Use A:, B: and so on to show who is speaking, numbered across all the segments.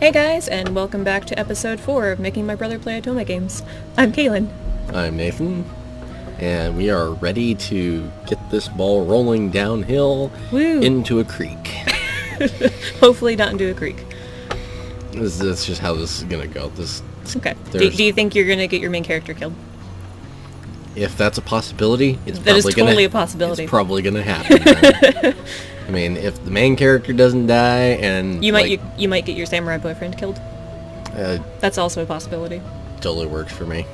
A: Hey guys, and welcome back to episode 4 of Making My Brother Play Otome Games. I'm Kaylin.
B: I'm Nathan, and we are ready to get this ball rolling downhill into a creek.
A: Hopefully not into a creek.
B: That's just how this is gonna go.
A: Okay. Do you think you're gonna get your main character killed?
B: If that's a possibility, it's
A: totally a possibility.
B: It's probably gonna happen. I mean, if the main character doesn't die, and
A: you might get your samurai boyfriend killed. That's also a possibility.
B: Totally works for me.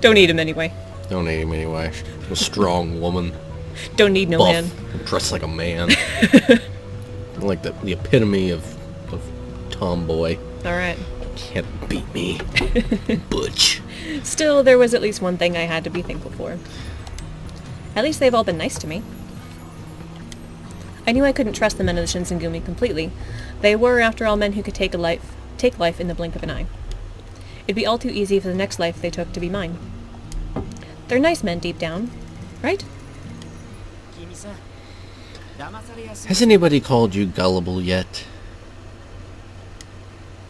A: Don't eat him anyway.
B: Don't eat him anyway. I'm a strong woman.
A: Don't need no
B: Buff.
A: man.
B: I'm dressed like a man. I'm like the epitome of tomboy.
A: All right.
B: Can't beat me, butch.
A: Still, there was at least one thing I had to be thankful for. At least they've all been nice to me. I knew I couldn't trust the men of the Shinsengumi completely. They were, after all, men who could take life in the blink of an eye. It'd be all too easy for the next life they took to be mine. They're nice men deep down, right?
B: Has anybody called you gullible yet?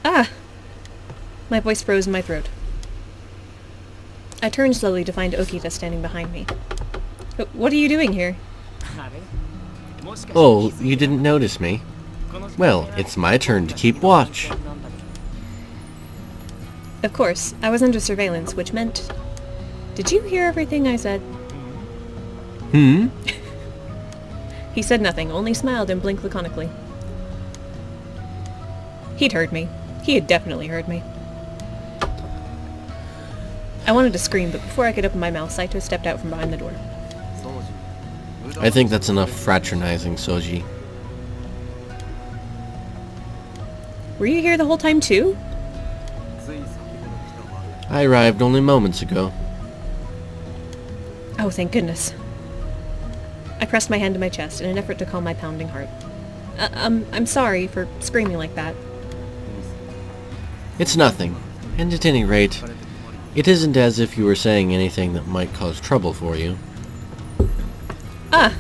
A: Ah! My voice froze in my throat. I turned slowly to find Okita standing behind me. What are you doing here?
B: Oh, you didn't notice me? Well, it's my turn to keep watch.
A: Of course, I was under surveillance, which meant... Did you hear everything I said? He said nothing, only smiled and blinked laconically. He'd heard me. He had definitely heard me. I wanted to scream, but before I could open my mouth, Saito stepped out from behind the door.
B: I think that's enough fraternizing, Soji.
A: Were you here the whole time too?
B: I arrived only moments ago.
A: Oh, thank goodness. I pressed my hand to my chest in an effort to calm my pounding heart. I'm sorry for screaming like that.
B: It's nothing. And at any rate, it isn't as if you were saying anything that might cause trouble for you.
A: Ah.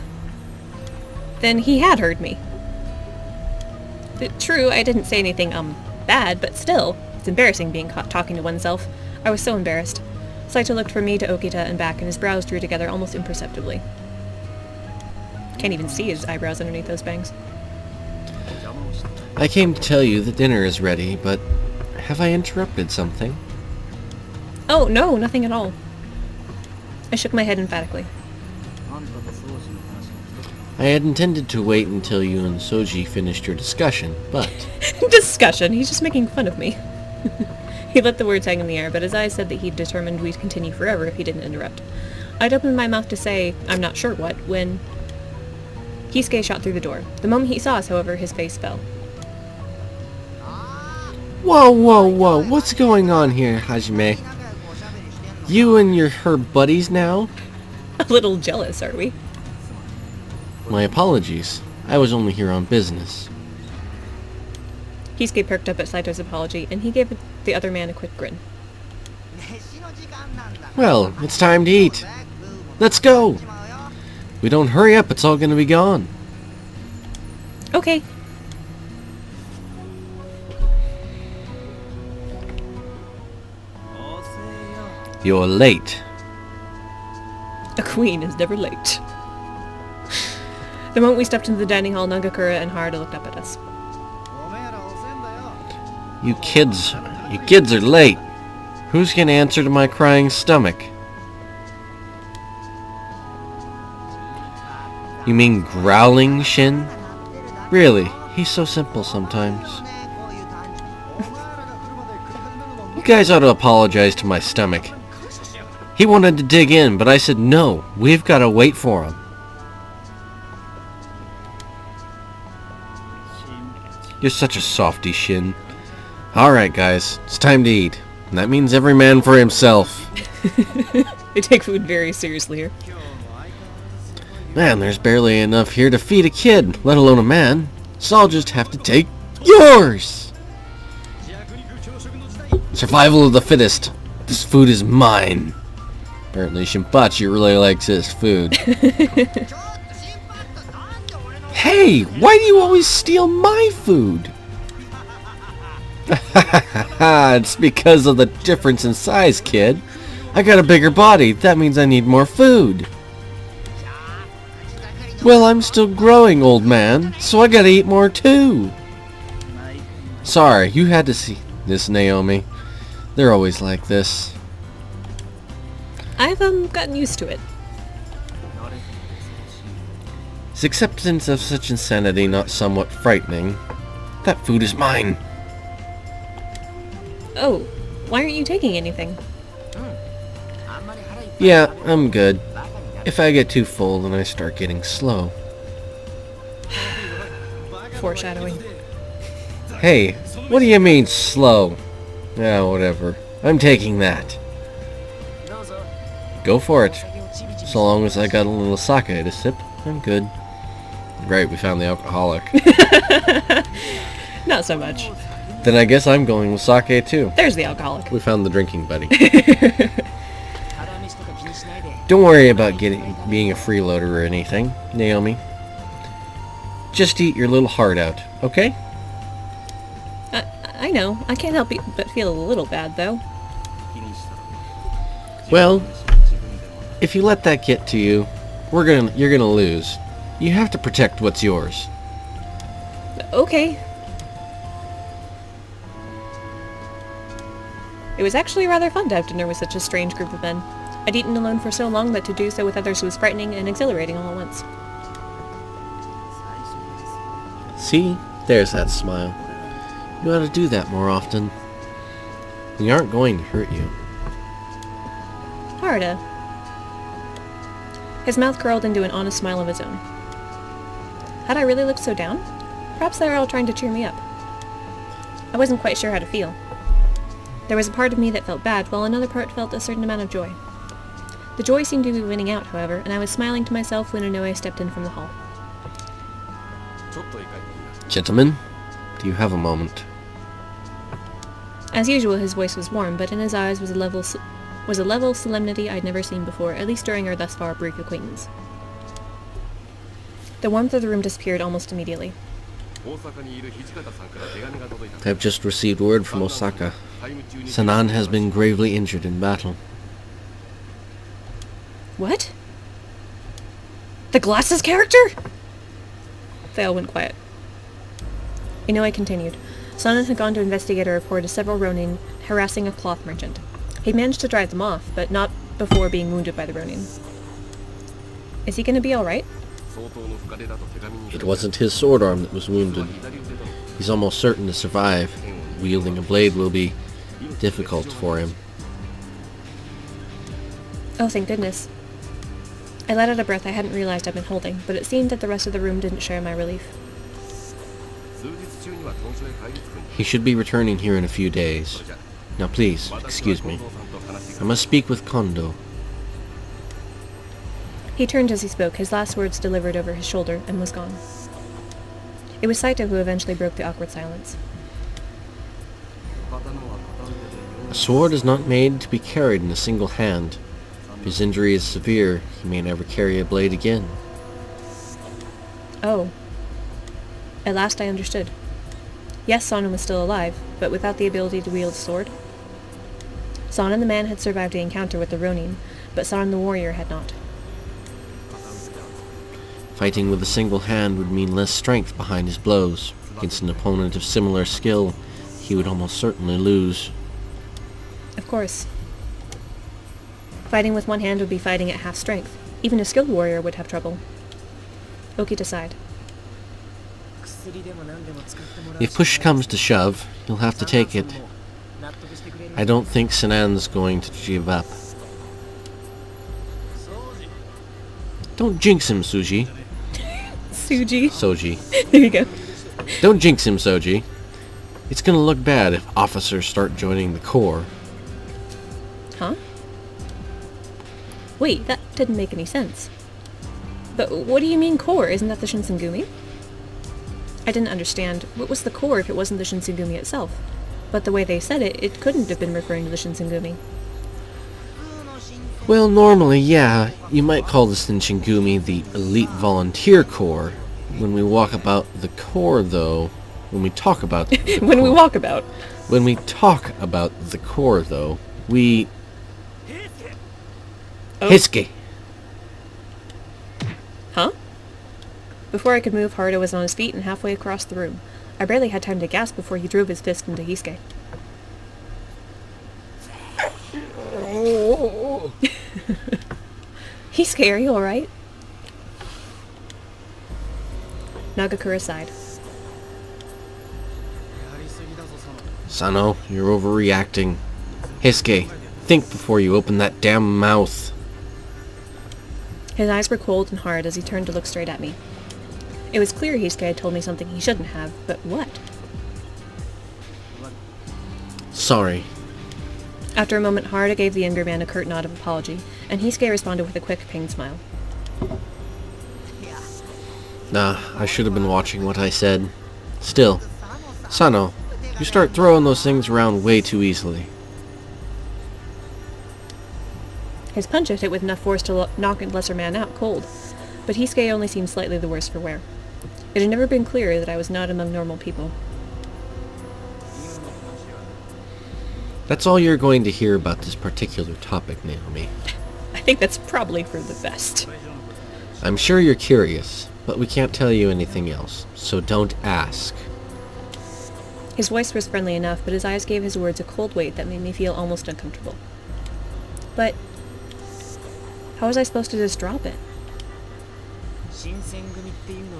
A: Then he had heard me. True, I didn't say anything, bad, but still, it's embarrassing being caught talking to oneself. I was so embarrassed. Saito looked from me to Okita and back, and his brows drew together almost imperceptibly. Can't even see his eyebrows underneath those bangs.
B: I came to tell you that dinner is ready, but have I interrupted something?
A: Oh, no, nothing at all. I shook my head emphatically.
B: I had intended to wait until you and Soji finished your discussion, but...
A: Discussion? He's just making fun of me. He let the words hang in the air, but his eyes said that he'd determined we'd continue forever if he didn't interrupt. I'd opened my mouth to say, I'm not sure what, when... Kisuke shot through the door. The moment he saw us, however, his face fell.
B: Whoa, what's going on here, Hajime? You and her buddies now?
A: A little jealous, are we?
B: My apologies. I was only here on business.
A: Kisuke perked up at Saito's apology, and he gave the other man a quick grin.
B: Well, it's time to eat. Let's go! If we don't hurry up, it's all gonna be gone.
A: Okay.
B: You're late.
A: A queen is never late. The moment we stepped into the dining hall, Nagakura and Harada looked up at us.
B: You kids are late. Who's gonna answer to my crying stomach? You mean growling Shin? Really, he's so simple sometimes. You guys ought to apologize to my stomach. He wanted to dig in, but I said no, we've got to wait for him. You're such a softy, Shin. Alright guys, it's time to eat. And that means every man for himself.
A: They take food very seriously here.
B: Man, there's barely enough here to feed a kid, let alone a man. So I'll just have to take yours! Survival of the fittest. This food is mine. Apparently Shinpachi really likes his food. Hey, why do you always steal my food? Ha! It's because of the difference in size, kid. I got a bigger body. That means I need more food. Well, I'm still growing, old man, so I gotta eat more too. Sorry, you had to see this, Naomi. They're always like this.
A: I've gotten used to it.
B: Is acceptance of such insanity not somewhat frightening? That food is mine.
A: Oh, why aren't you taking anything?
B: Yeah, I'm good. If I get too full, then I start getting slow.
A: Foreshadowing.
B: Hey, what do you mean, slow? Yeah, whatever. I'm taking that. Go for it. So long as I got a little sake to sip, I'm good. Great, we found the alcoholic.
A: Not so much.
B: Then I guess I'm going with sake too.
A: There's the alcoholic.
B: We found the drinking buddy. Don't worry about being a freeloader or anything, Naomi. Just eat your little heart out, okay?
A: I know. I can't help but feel a little bad, though.
B: Well, if you let that get to you, you're gonna lose. You have to protect what's yours.
A: Okay. It was actually rather fun to have dinner with such a strange group of men. I'd eaten alone for so long that to do so with others was frightening and exhilarating all at once.
B: See? There's that smile. You ought to do that more often. We aren't going to hurt you.
A: Harda. His mouth curled into an honest smile of his own. Had I really looked so down? Perhaps they were all trying to cheer me up. I wasn't quite sure how to feel. There was a part of me that felt bad, while another part felt a certain amount of joy. The joy seemed to be winning out, however, and I was smiling to myself when Inoue stepped in from the hall.
B: Gentlemen, do you have a moment?
A: As usual, his voice was warm, but in his eyes was a level solemnity I'd never seen before, at least during our thus far brief acquaintance. The warmth of the room disappeared almost immediately.
B: I've just received word from Osaka. Sanan has been gravely injured in battle.
A: What? The glasses character? They all went quiet. Inoue continued. Sanan had gone to investigate a report of several Ronin harassing a cloth merchant. He'd managed to drive them off, but not before being wounded by the Ronin. Is he going to be alright?
B: It wasn't his sword arm that was wounded. He's almost certain to survive. Wielding a blade will be difficult for him.
A: Oh, thank goodness. I let out a breath I hadn't realized I'd been holding, but it seemed that the rest of the room didn't share my relief.
B: He should be returning here in a few days. Now please, excuse me. I must speak with Kondo.
A: He turned as he spoke, his last words delivered over his shoulder, and was gone. It was Saito who eventually broke the awkward silence.
B: A sword is not made to be carried in a single hand. If his injury is severe, he may never carry a blade again.
A: Oh. At last I understood. Yes, Sanan was still alive, but without the ability to wield a sword. Sanan the man had survived the encounter with the Ronin, but Sanan the warrior had not.
B: Fighting with a single hand would mean less strength behind his blows. Against an opponent of similar skill, he would almost certainly lose.
A: Of course. Fighting with one hand would be fighting at half strength. Even a skilled warrior would have trouble. Okita sighed.
B: If push comes to shove, you'll have to take it. I don't think Sanan's going to give up. Don't jinx him, Soji. Soji.
A: There you go.
B: Don't jinx him, Soji. It's gonna look bad if officers start joining the Corps.
A: Huh? Wait, that didn't make any sense. But what do you mean core? Isn't that the Shinsengumi? I didn't understand. What was the core if it wasn't the Shinsengumi itself? But the way they said it, it couldn't have been referring to the Shinsengumi.
B: Well, normally, yeah, you might call the Shinsengumi the Elite Volunteer Corps. When we walk about the Corps, though, When we talk about
A: when we walk about.
B: When we talk about the core, though, we...
A: Oh.
B: Hisuke!
A: Huh? Before I could move, Haruto was on his feet and halfway across the room. I barely had time to gasp before he drove his fist into Hisuke. Hisuke, are you alright? Nagakura sighed.
B: Sano, you're overreacting. Hisuke, think before you open that damn mouth.
A: His eyes were cold and hard as he turned to look straight at me. It was clear Hisuke had told me something he shouldn't have, but what?
B: Sorry.
A: After a moment, Haruto gave the younger man a curt nod of apology, and Hisuke responded with a quick, pained smile.
B: Nah, I should have been watching what I said. Still, Sano, you start throwing those things around way too easily.
A: His punch hit with enough force to knock a lesser man out cold, but Hisuke only seemed slightly the worse for wear. It had never been clearer that I was not among normal people.
B: That's all you're going to hear about this particular topic, Naomi.
A: I think that's probably for the best.
B: I'm sure you're curious, but we can't tell you anything else, so don't ask.
A: His voice was friendly enough, but his eyes gave his words a cold weight that made me feel almost uncomfortable. But how was I supposed to just drop it?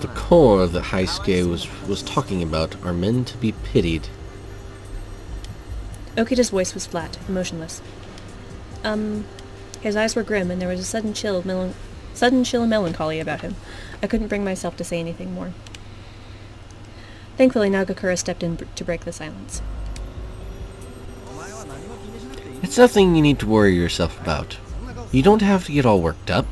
B: The core that Hisuke was talking about are men to be pitied.
A: Okita's voice was flat, emotionless. His eyes were grim, and there was a sudden chill of melancholy about him. I couldn't bring myself to say anything more. Thankfully, Nagakura stepped in to break the silence.
B: It's nothing you need to worry yourself about. You don't have to get all worked up.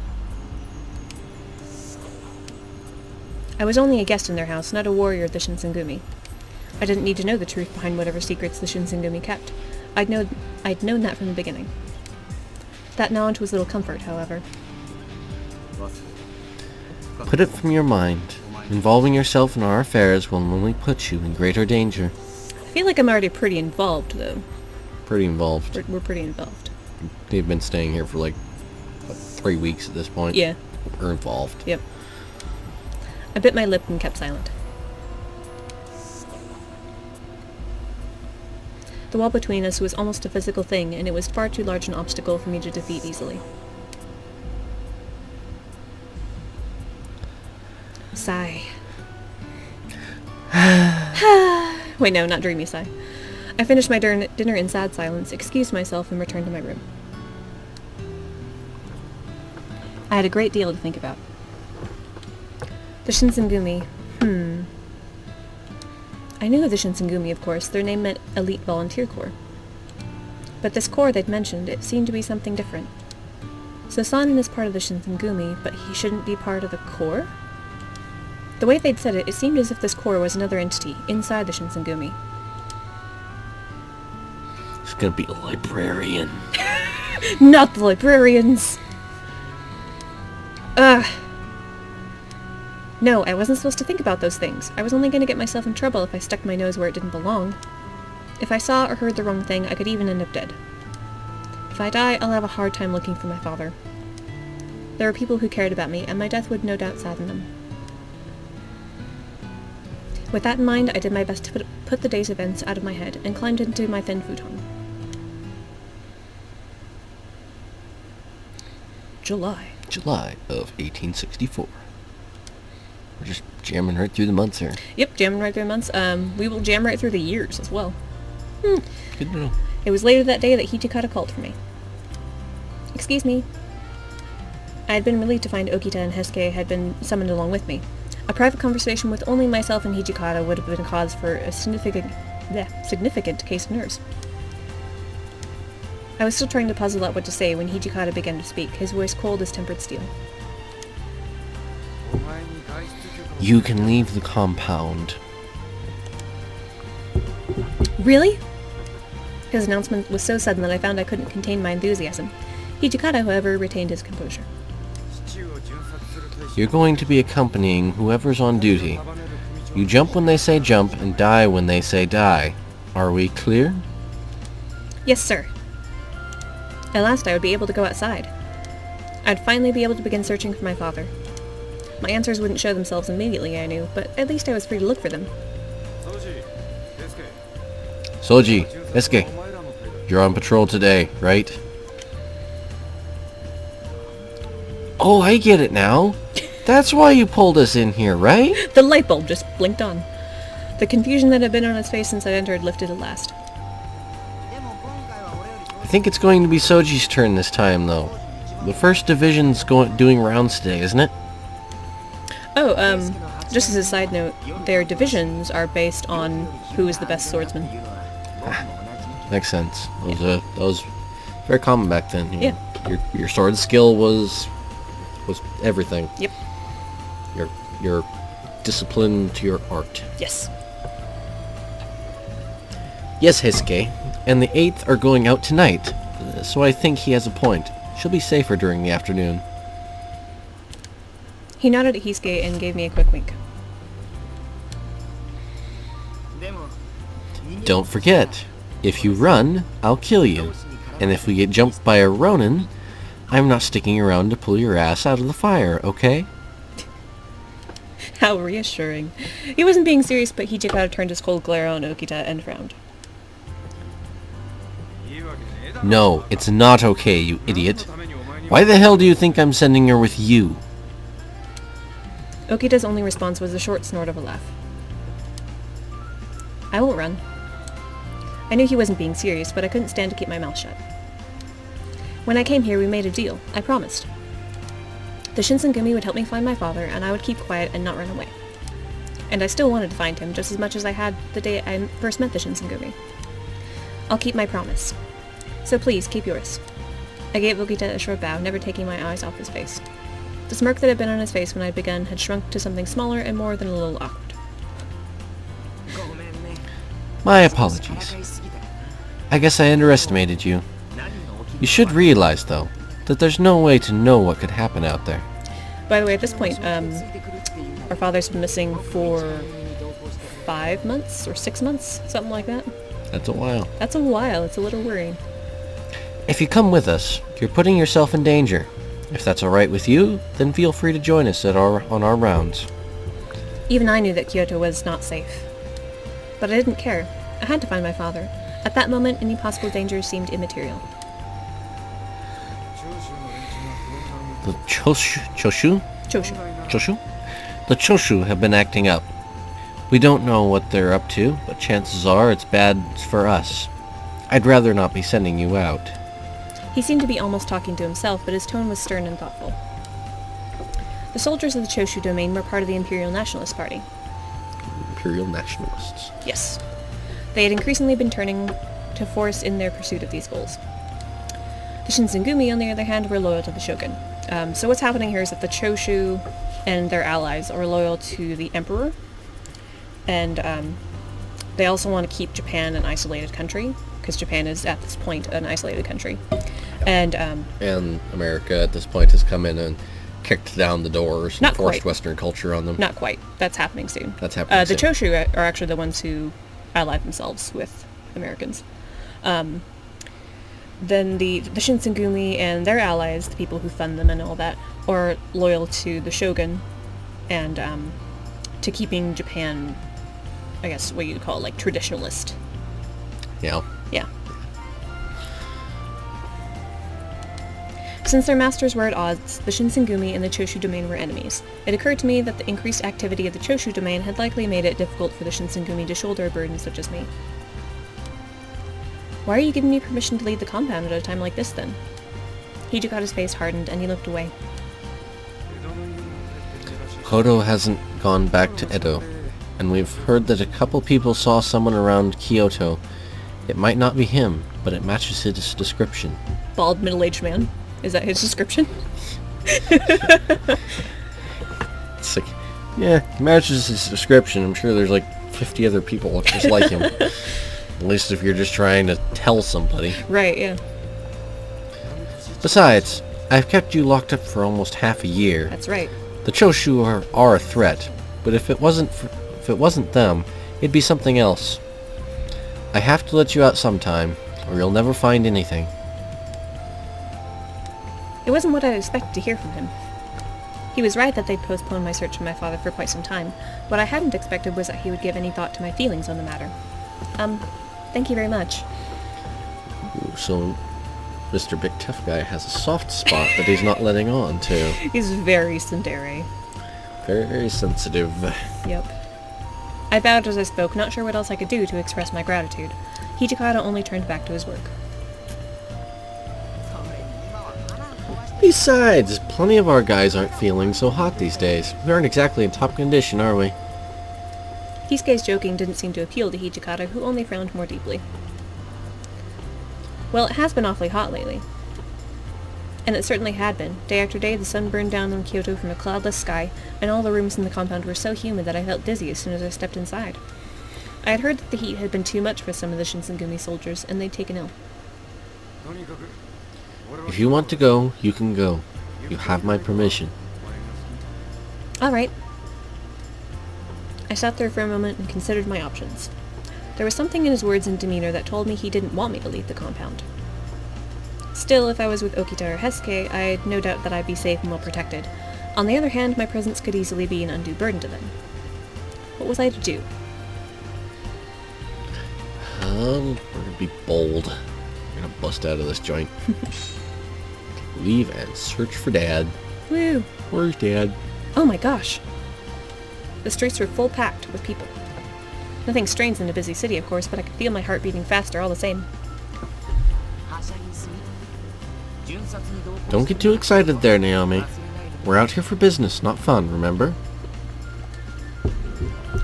A: I was only a guest in their house, not a warrior of the Shinsengumi. I didn't need to know the truth behind whatever secrets the Shinsengumi kept. I'd known that from the beginning. That knowledge was little comfort, however.
B: Put it from your mind. Involving yourself in our affairs will only put you in greater danger.
A: I feel like I'm already pretty involved, though.
B: Pretty involved.
A: We're pretty involved.
B: They've been staying here for like 3 weeks at this point.
A: Yeah.
B: We're involved.
A: Yep. I bit my lip and kept silent. The wall between us was almost a physical thing, and it was far too large an obstacle for me to defeat easily. Sigh. Wait, no, not dreamy sigh. I finished my dinner in sad silence, excused myself, and returned to my room. I had a great deal to think about. The Shinsengumi. I knew of the Shinsengumi, of course. Their name meant Elite Volunteer Corps. But this corps they'd mentioned, it seemed to be something different. So Sanin is part of the Shinsengumi, but he shouldn't be part of the corps? The way they'd said it, it seemed as if this corps was another entity, inside the Shinsengumi.
B: It's gonna be a librarian.
A: Not the librarians! Ugh. No, I wasn't supposed to think about those things. I was only going to get myself in trouble if I stuck my nose where it didn't belong. If I saw or heard the wrong thing, I could even end up dead. If I die, I'll have a hard time looking for my father. There were people who cared about me, and my death would no doubt sadden them. With that in mind, I did my best to put the day's events out of my head, and climbed into my thin futon. July
B: of 1864. We're just jamming right through the months here.
A: Yep, jamming right through the months. We will jam right through the years as well.
B: Good to know.
A: It was later that day that Hijikata called for me. Excuse me. I had been relieved to find Okita and Hisuke had been summoned along with me. A private conversation with only myself and Hijikata would have been cause for a significant case of nerves. I was still trying to puzzle out what to say when Hijikata began to speak, his voice cold as tempered steel.
B: You can leave the compound.
A: Really? His announcement was so sudden that I found I couldn't contain my enthusiasm. Hijikata, however, retained his composure.
B: You're going to be accompanying whoever's on duty. You jump when they say jump and die when they say die. Are we clear?
A: Yes, sir. At last I would be able to go outside. I'd finally be able to begin searching for my father. My answers wouldn't show themselves immediately, I knew, but at least I was free to look for them.
B: Soji, Esuke, you're on patrol today, right? Oh, I get it now. That's why you pulled us in here, right?
A: The light bulb just blinked on. The confusion that had been on his face since I entered lifted at last.
B: I think it's going to be Soji's turn this time, though. The first division's doing rounds today, isn't it?
A: Oh, just as a side note, their divisions are based on who is the best swordsman.
B: Makes sense. That was very common back then. You know.
A: Yeah.
B: Your sword skill was everything.
A: Yep.
B: Your discipline to your art.
A: Yes.
B: Yes, Hisuke. And the 8th are going out tonight, so I think he has a point. She'll be safer during the afternoon.
A: He nodded at Hisuke and gave me a quick wink.
B: Don't forget, if you run, I'll kill you. And if we get jumped by a Ronin, I'm not sticking around to pull your ass out of the fire, okay?
A: How reassuring. He wasn't being serious, but Hijikata turned his cold glare on Okita and frowned.
B: No, it's not okay, you idiot. Why the hell do you think I'm sending her with you?
A: Okita's only response was a short snort of a laugh. I won't run. I knew he wasn't being serious, but I couldn't stand to keep my mouth shut. When I came here, we made a deal. I promised. The Shinsengumi would help me find my father, and I would keep quiet and not run away. And I still wanted to find him, just as much as I had the day I first met the Shinsengumi. I'll keep my promise. So please, keep yours. I gave Okita a short bow, never taking my eyes off his face. The smirk that had been on his face when I'd begun had shrunk to something smaller and more than a little awkward.
B: My apologies. I guess I underestimated you. You should realize, though, that there's no way to know what could happen out there.
A: By the way, at this point, our father's been missing for 5 months or 6 months, something like that.
B: That's a while.
A: That's a while. It's a little worrying.
B: If you come with us, you're putting yourself in danger. If that's alright with you, then feel free to join us on our rounds.
A: Even I knew that Kyoto was not safe. But I didn't care. I had to find my father. At that moment, any possible danger seemed immaterial.
B: The Choshu? The Choshu have been acting up. We don't know what they're up to, but chances are it's bad for us. I'd rather not be sending you out.
A: He seemed to be almost talking to himself, but his tone was stern and thoughtful. The soldiers of the Choshu domain were part of the Imperial Nationalist Party.
B: Imperial Nationalists?
A: Yes. They had increasingly been turning to force in their pursuit of these goals. The Shinsengumi, on the other hand, were loyal to the shogun. So what's happening here is that the Choshu and their allies are loyal to the emperor, and they also want to keep Japan an isolated country, because Japan is, at this point, an isolated country. And
B: America, at this point, has come in and kicked down the doors and forced
A: quite.
B: Western culture on them.
A: Not quite. That's happening soon.
B: That's happening
A: the
B: soon.
A: Choshu are actually the ones who ally themselves with Americans. Then the Shinsengumi and their allies, the people who fund them and all that, are loyal to the shogun and to keeping Japan, I guess what you'd call, like, traditionalist.
B: Yeah.
A: Yeah. Since their masters were at odds, the Shinsengumi and the Choshu domain were enemies. It occurred to me that the increased activity of the Choshu domain had likely made it difficult for the Shinsengumi to shoulder a burden such as me. Why are you giving me permission to leave the compound at a time like this, then? Hijikata's face hardened, and he looked away.
B: Kodo hasn't gone back to Edo, and we've heard that a couple people saw someone around Kyoto. It might not be him, but it matches his description.
A: Bald, middle-aged man. Is that his description?
B: It's like, yeah, it matches his description. I'm sure there's like 50 other people just like him. At least if you're just trying to tell somebody.
A: Right, yeah.
B: Besides, I've kept you locked up for almost half a year.
A: That's right.
B: The Choshu are a threat, but if it wasn't If it wasn't them, it'd be something else. I have to let you out sometime, or you'll never find anything.
A: It wasn't what I expected to hear from him. He was right that they'd postponed my search for my father for quite some time. What I hadn't expected was that he would give any thought to my feelings on the matter. Thank you very much.
B: Ooh, so Mr. Big Tough Guy has a soft spot that he's not letting on to.
A: He's very tsundere.
B: Very sensitive.
A: Yep. I bowed as I spoke, not sure what else I could do to express my gratitude. Hijikata only turned back to his work.
B: Besides, plenty of our guys aren't feeling so hot these days. We aren't exactly in top condition, are we?
A: Kisuke's joking didn't seem to appeal to Hijikata, who only frowned more deeply. Well, it has been awfully hot lately. And it certainly had been. Day after day, the sun burned down on Kyoto from a cloudless sky, and all the rooms in the compound were so humid that I felt dizzy as soon as I stepped inside. I had heard that the heat had been too much for some of the Shinsengumi soldiers, and they'd taken ill.
B: If you want to go, you can go. You have my permission.
A: Alright. I sat there for a moment and considered my options. There was something in his words and demeanor that told me he didn't want me to leave the compound. Still, if I was with Okita or Hesuke, I had no doubt that I'd be safe and well protected. On the other hand, my presence could easily be an undue burden to them. What was I to do?
B: We're gonna be bold. We're gonna bust out of this joint. Leave and search for Dad.
A: Woo!
B: Where's Dad?
A: Oh my gosh! The streets were full packed with people. Nothing strange in a busy city, of course, but I could feel my heart beating faster all the same.
B: Don't get too excited there, Naomi. We're out here for business, not fun, remember?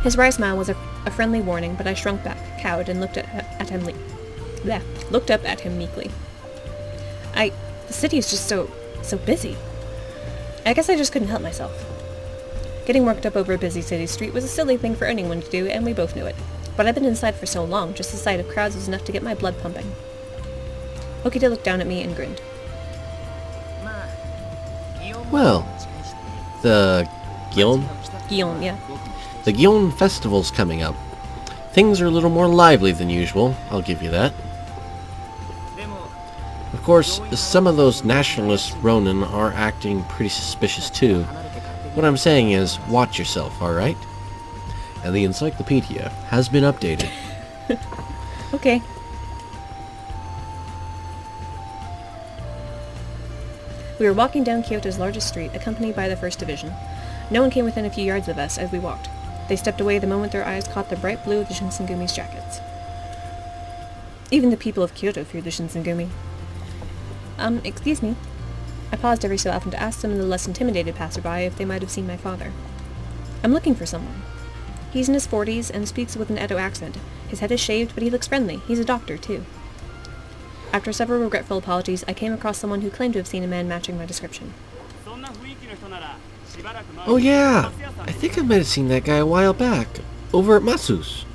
A: His wry smile was a friendly warning, but I shrunk back, cowed, and looked up at him meekly. The city is just so busy. I guess I just couldn't help myself. Getting worked up over a busy city street was a silly thing for anyone to do, and we both knew it. But I'd been inside for so long, just the sight of crowds was enough to get my blood pumping. Okita looked down at me and grinned.
B: Well, the Gion?
A: Gion, yeah.
B: The Gion Festival's coming up. Things are a little more lively than usual, I'll give you that. Of course, some of those nationalist Ronin are acting pretty suspicious too. What I'm saying is, watch yourself, alright? And the encyclopedia has been updated.
A: Okay. We were walking down Kyoto's largest street, accompanied by the 1st Division. No one came within a few yards of us as we walked. They stepped away the moment their eyes caught the bright blue of the Shinsengumi's jackets. Even the people of Kyoto feared the Shinsengumi. Excuse me. I paused every so often to ask some of the less intimidated passerby if they might have seen my father. I'm looking for someone. He's in his 40s and speaks with an Edo accent. His head is shaved, but he looks friendly. He's a doctor, too. After several regretful apologies, I came across someone who claimed to have seen a man matching my description.
B: Oh yeah! I think I might have seen that guy a while back. Over at Masu's.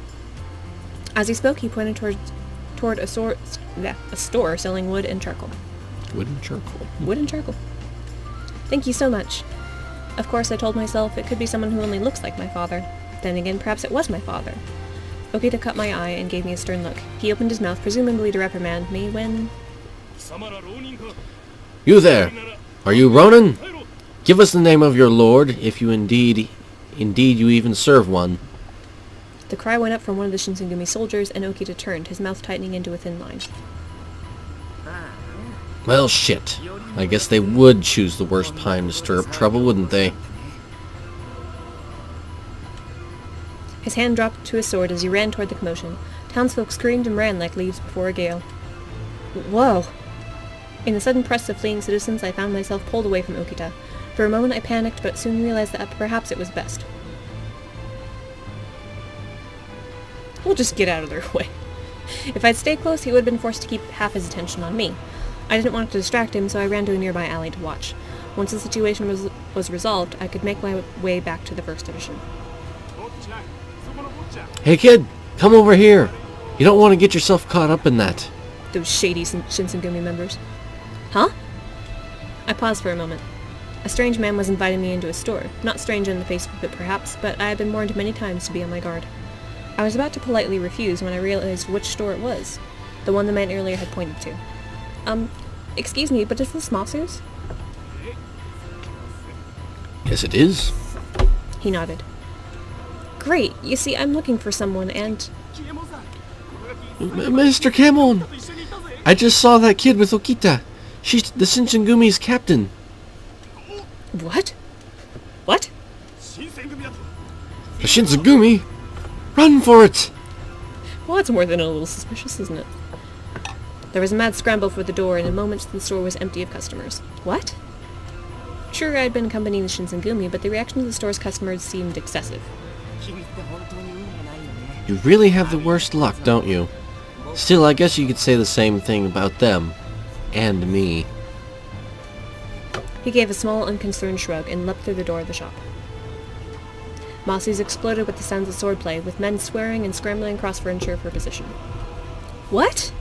A: As he spoke, he pointed toward a store selling wood and charcoal.
B: Wood and charcoal.
A: Wood and charcoal. Thank you so much. Of course, I told myself it could be someone who only looks like my father. Then again, perhaps it was my father. Okita caught my eye and gave me a stern look. He opened his mouth, presumably to reprimand me, when...
B: You there! Are you Ronin? Give us the name of your lord, if you indeed you even serve one.
A: The cry went up from one of the Shinsengumi soldiers, and Okita turned, his mouth tightening into a thin line.
B: Well, shit. I guess they would choose the worst time to stir up trouble, wouldn't they?
A: His hand dropped to his sword as he ran toward the commotion. Townsfolk screamed and ran like leaves before a gale. Whoa! In the sudden press of fleeing citizens, I found myself pulled away from Okita. For a moment I panicked, but soon realized that perhaps it was best. We'll just get out of their way. If I'd stayed close, he would have been forced to keep half his attention on me. I didn't want to distract him, so I ran to a nearby alley to watch. Once the situation was resolved, I could make my way back to the 1st Division.
B: Hey kid, come over here. You don't want to get yourself caught up in that.
A: Those shady Shinsengumi members. Huh? I paused for a moment. A strange man was inviting me into his store. Not strange in the face of it, perhaps, but I had been warned many times to be on my guard. I was about to politely refuse when I realized which store it was. The one the man earlier had pointed to. Excuse me, but is this Masu's?
B: Yes, it is.
A: He nodded. Great. You see, I'm looking for someone, and...
B: Mr. Kamon! I just saw that kid with Okita. She's the Shinsengumi captain.
A: What? What?
B: The Shinsengumi? Run for it!
A: Well, that's more than a little suspicious, isn't it? There was a mad scramble for the door, and in moments the store was empty of customers. What? Sure, I'd been accompanying the Shinsengumi, but the reaction of the store's customers seemed excessive.
B: You really have the worst luck, don't you? Still, I guess you could say the same thing about them. And me.
A: He gave a small, unconcerned shrug and leapt through the door of the shop. Masu's exploded with the sounds of swordplay, with men swearing and scrambling across furniture for position. What?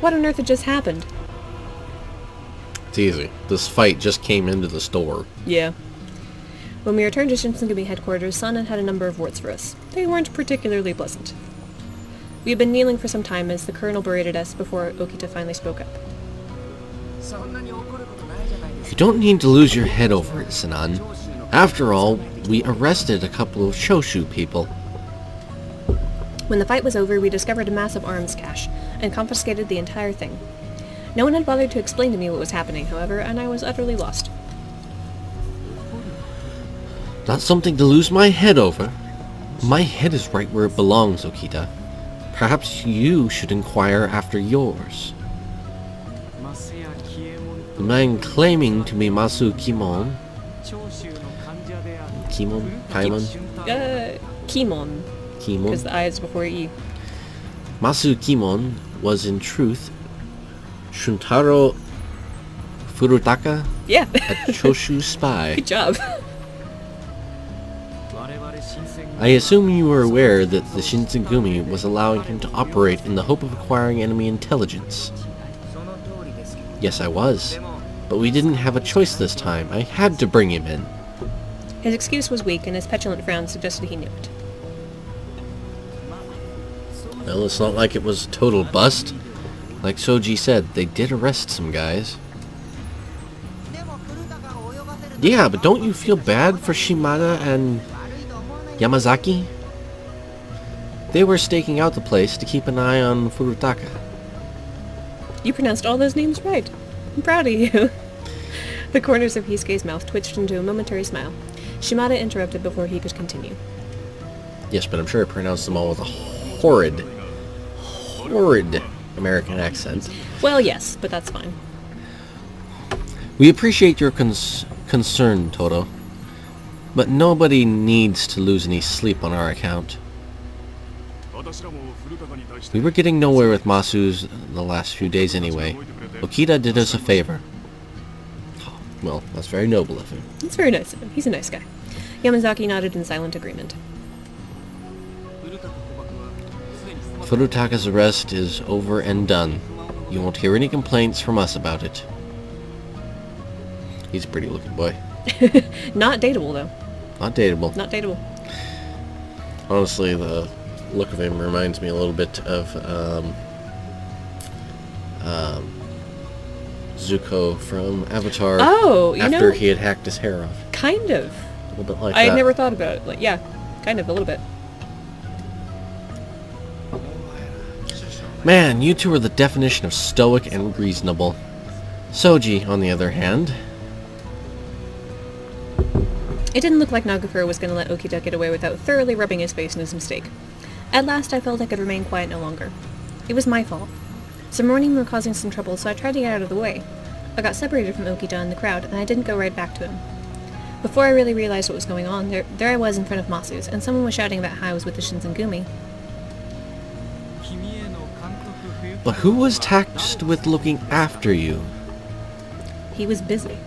A: What on earth had just happened?
B: It's easy. This fight just came into the store.
A: Yeah. When we returned to Shinsengumi headquarters, Sanan had a number of words for us. They weren't particularly pleasant. We had been kneeling for some time as the colonel berated us before Okita finally spoke up.
B: You don't need to lose your head over it, Sanan. After all, we arrested a couple of Choshu people.
A: When the fight was over, we discovered a massive arms cache and confiscated the entire thing. No one had bothered to explain to me what was happening, however, and I was utterly lost.
B: Not something to lose my head over. My head is right where it belongs, Okita. Perhaps you should inquire after yours. The man claiming to be Masu Kimon... Kimon? Paimon?
A: Kimon.
B: Kimon?
A: Because the I is before E.
B: Masu Kimon was in truth Shuntaro Furutaka,
A: Yeah.
B: a Choshu spy.
A: Good job.
B: I assume you were aware that the Shinsengumi was allowing him to operate in the hope of acquiring enemy intelligence. Yes, I was. But we didn't have a choice this time. I had to bring him in.
A: His excuse was weak, and his petulant frown suggested he knew it.
B: Well, it's not like it was a total bust. Like Soji said, they did arrest some guys. Yeah, but don't you feel bad for Shimada and Yamazaki? They were staking out the place to keep an eye on Furutaka.
A: You pronounced all those names right. I'm proud of you. The corners of Hisuke's mouth twitched into a momentary smile. Shimada interrupted before he could continue.
B: Yes, but I'm sure I pronounced them all with a horrid American accent.
A: Well, yes, but that's fine.
B: We appreciate your concern, Toto. But nobody needs to lose any sleep on our account. We were getting nowhere with Masu's the last few days anyway. Okita did us a favor. Well, that's very noble of him.
A: It's very nice of him. He's a nice guy. Yamazaki nodded in silent agreement.
B: Furutaka's arrest is over and done. You won't hear any complaints from us about it. He's a pretty looking boy.
A: Not dateable, though.
B: Not dateable.
A: Not dateable.
B: Honestly, the look of him reminds me a little bit of Zuko from Avatar.
A: Oh,
B: after he had hacked his hair off.
A: Kind of.
B: A little bit like
A: I
B: that.
A: had never thought about it. Like, yeah, kind of, a little bit.
B: Man, you two are the definition of stoic and reasonable. Soji, on the other hand...
A: It didn't look like Nagakura was going to let Okita get away without thoroughly rubbing his face in his mistake. At last I felt I could remain quiet no longer. It was my fault. Some morning we were causing some trouble, so I tried to get out of the way. I got separated from Okita and the crowd, and I didn't go right back to him. Before I really realized what was going on, there I was in front of Masu's, and someone was shouting about how I was with the Shinsengumi.
B: But who was tasked with looking after you?
A: He was busy.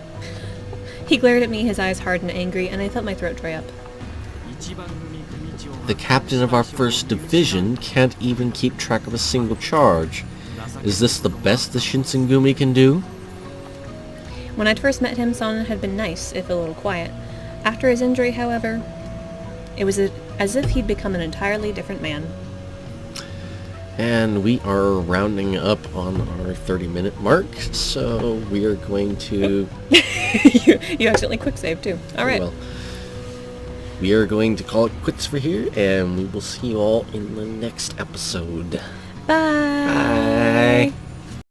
A: He glared at me, his eyes hard and angry, and I felt my throat dry up.
B: The captain of our first division can't even keep track of a single charge. Is this the best the Shinsengumi can do?
A: When I'd first met him, Son had been nice, if a little quiet. After his injury, however, it was as if he'd become an entirely different man.
B: And we are rounding up on our 30-minute mark, so we are going to...
A: you accidentally quick save too. Alright.
B: Well, we are going to call it quits for here, and we will see you all in the next episode.
A: Bye!
B: Bye!